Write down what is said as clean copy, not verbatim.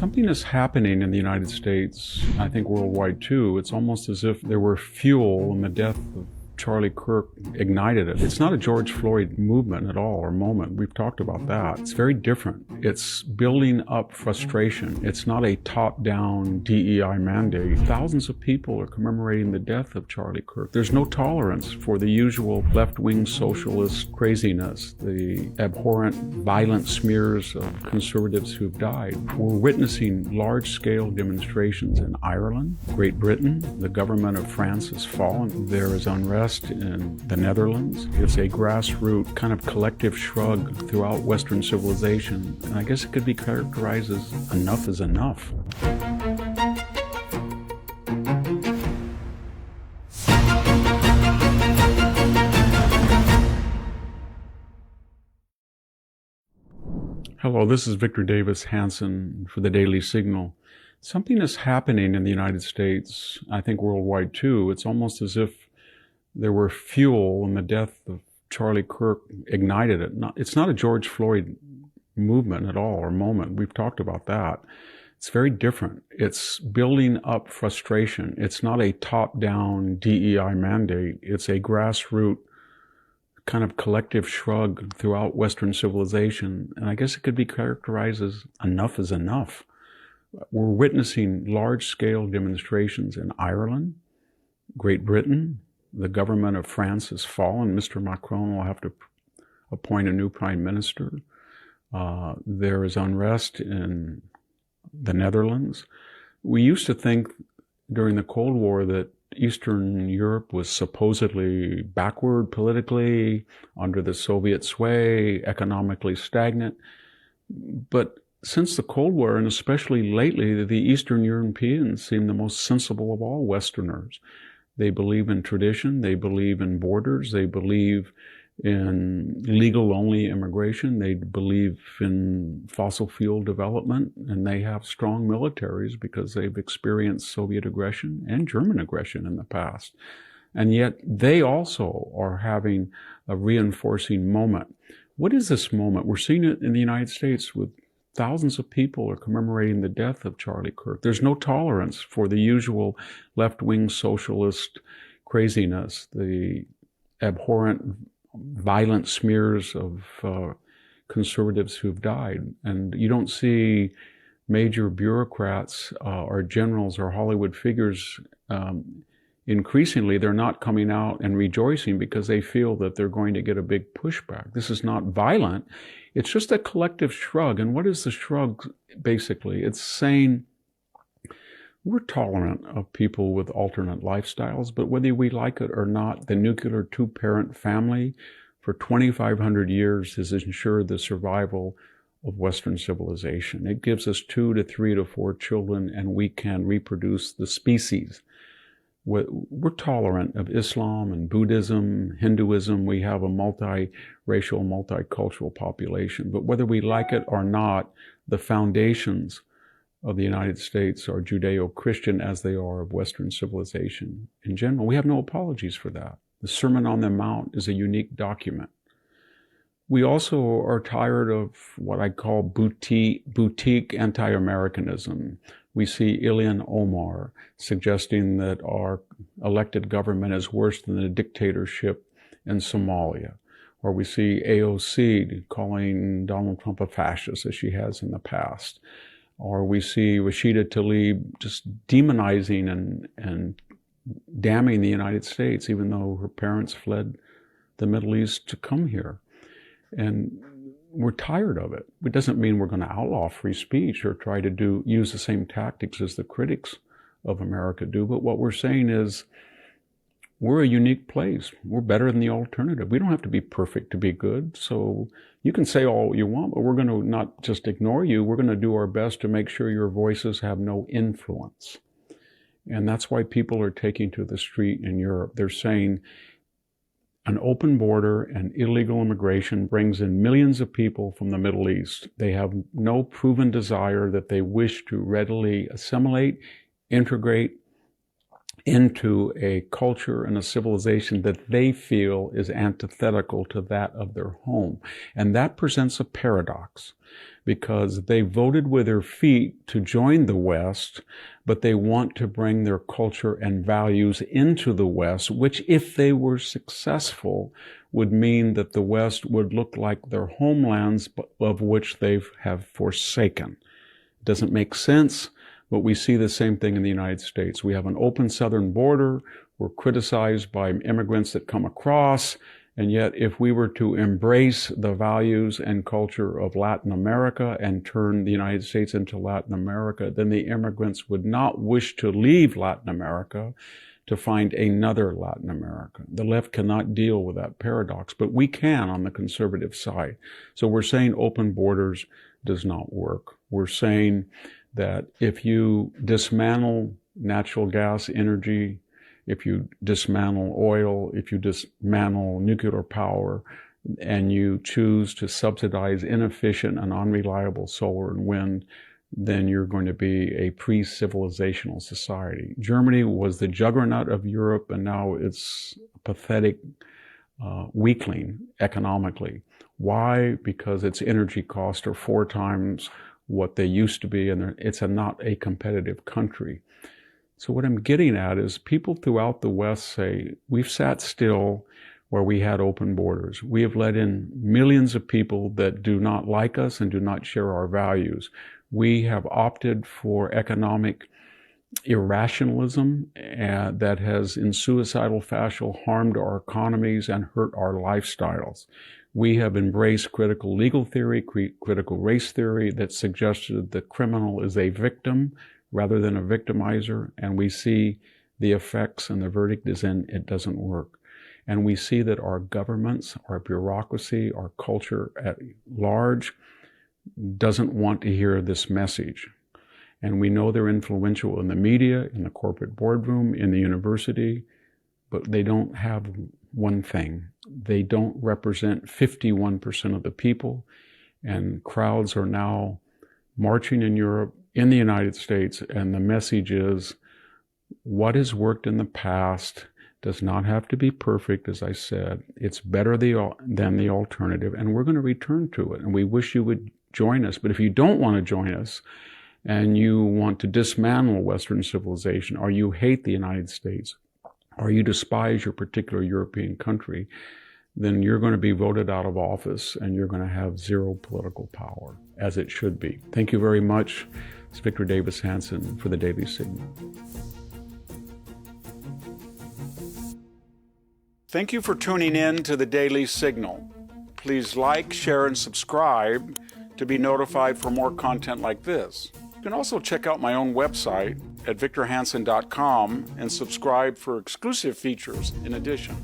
Something is happening in the United States, I think worldwide too. It's almost as if there were fuel and the death of Charlie Kirk ignited it. It's not a George Floyd movement at all, or moment. We've talked about that. It's very different. It's building up frustration. It's not a top-down DEI mandate. Thousands of people are commemorating the death of Charlie Kirk. There's no tolerance for the usual left-wing socialist craziness, the abhorrent, violent smears of conservatives who've died. We're witnessing large-scale demonstrations in Ireland, Great Britain. The government of France has fallen. There is unrest in the Netherlands. It's a grassroots kind of collective shrug throughout Western civilization. And I guess it could be characterized as enough is enough. Hello, this is Victor Davis Hansen for the Daily Signal. Something is happening in the United States, I think worldwide too. It's almost as if there were fuel and the death of Charlie Kirk ignited it. It's not a George Floyd movement at all, or moment. We've talked about that. It's very different. It's building up frustration. It's not a top-down DEI mandate. It's a grassroots kind of collective shrug throughout Western civilization. And I guess it could be characterized as enough is enough. We're witnessing large-scale demonstrations in Ireland, Great Britain. The government of France has fallen. Mr. Macron will have to appoint a new prime minister. There is unrest in the Netherlands. We used to think during the Cold War that Eastern Europe was supposedly backward politically, under the Soviet sway, economically stagnant. But since the Cold War, and especially lately, the Eastern Europeans seem the most sensible of all Westerners. They believe in tradition, they believe in borders, they believe in legal-only immigration, they believe in fossil fuel development, and they have strong militaries because they've experienced Soviet aggression and German aggression in the past. And yet they also are having a reinforcing moment. What is this moment? We're seeing it in the United States with thousands of people are commemorating the death of Charlie Kirk. There's no tolerance for the usual left-wing socialist craziness, the abhorrent, violent smears of conservatives who've died. And you don't see major bureaucrats or generals or Hollywood figures increasingly, they're not coming out and rejoicing because they feel that they're going to get a big pushback. This is not violent. It's just a collective shrug. And what is the shrug, basically? It's saying we're tolerant of people with alternate lifestyles, but whether we like it or not, the nuclear two-parent family for 2,500 years has ensured the survival of Western civilization. It gives us 2 to 3 to 4 children, and we can reproduce the species. We're tolerant of Islam and Buddhism, Hinduism. We have a multiracial, multicultural population. But whether we like it or not, the foundations of the United States are Judeo-Christian as they are of Western civilization in general. We have no apologies for that. The Sermon on the Mount is a unique document. We also are tired of what I call boutique anti-Americanism. We see Ilhan Omar suggesting that our elected government is worse than the dictatorship in Somalia. Or we see AOC calling Donald Trump a fascist, as she has in the past. Or we see Rashida Tlaib just demonizing and damning the United States, even though her parents fled the Middle East to come here. And we're tired of it. It doesn't mean we're going to outlaw free speech or try to use the same tactics as the critics of America do. But what we're saying is we're a unique place. We're better than the alternative. We don't have to be perfect to be good. So you can say all you want, but we're going to not just ignore you. We're going to do our best to make sure your voices have no influence. And that's why people are taking to the street in Europe. They're saying an open border and illegal immigration brings in millions of people from the Middle East. They have no proven desire that they wish to readily assimilate, integrate into a culture and a civilization that they feel is antithetical to that of their home. And that presents a paradox, because they voted with their feet to join the West, but they want to bring their culture and values into the West, which, if they were successful, would mean that the West would look like their homelands of which they have forsaken. It doesn't make sense, but we see the same thing in the United States. We have an open southern border. We're criticized by immigrants that come across. And yet, if we were to embrace the values and culture of Latin America and turn the United States into Latin America, then the immigrants would not wish to leave Latin America to find another Latin America. The left cannot deal with that paradox, but we can on the conservative side. So we're saying open borders does not work. We're saying that if you dismantle natural gas energy, if you dismantle oil, if you dismantle nuclear power, and you choose to subsidize inefficient and unreliable solar and wind, then you're going to be a pre-civilizational society. Germany was the juggernaut of Europe, and now it's a pathetic weakling economically. Why? Because its energy costs are 4 times what they used to be, and it's not a competitive country. So what I'm getting at is people throughout the West say, we've sat still where we had open borders. We have let in millions of people that do not like us and do not share our values. We have opted for economic irrationalism that has, in suicidal fashion, harmed our economies and hurt our lifestyles. We have embraced critical legal theory, critical race theory that suggested the criminal is a victim rather than a victimizer, and we see the effects, and the verdict is in, it doesn't work. And we see that our governments, our bureaucracy, our culture at large doesn't want to hear this message. And we know they're influential in the media, in the corporate boardroom, in the university, but they don't have one thing. They don't represent 51% of the people, and crowds are now marching in Europe, in the United States, and the message is, what has worked in the past does not have to be perfect, as I said. It's better than the alternative, and we're going to return to it, and we wish you would join us. But if you don't want to join us, and you want to dismantle Western civilization, or you hate the United States, or you despise your particular European country, then you're going to be voted out of office, and you're going to have zero political power, as it should be. Thank you very much. It's Victor Davis Hansen for the Daily Signal. Thank you for tuning in to the Daily Signal. Please like, share, and subscribe to be notified for more content like this. You can also check out my own website at victorhansen.com and subscribe for exclusive features in addition.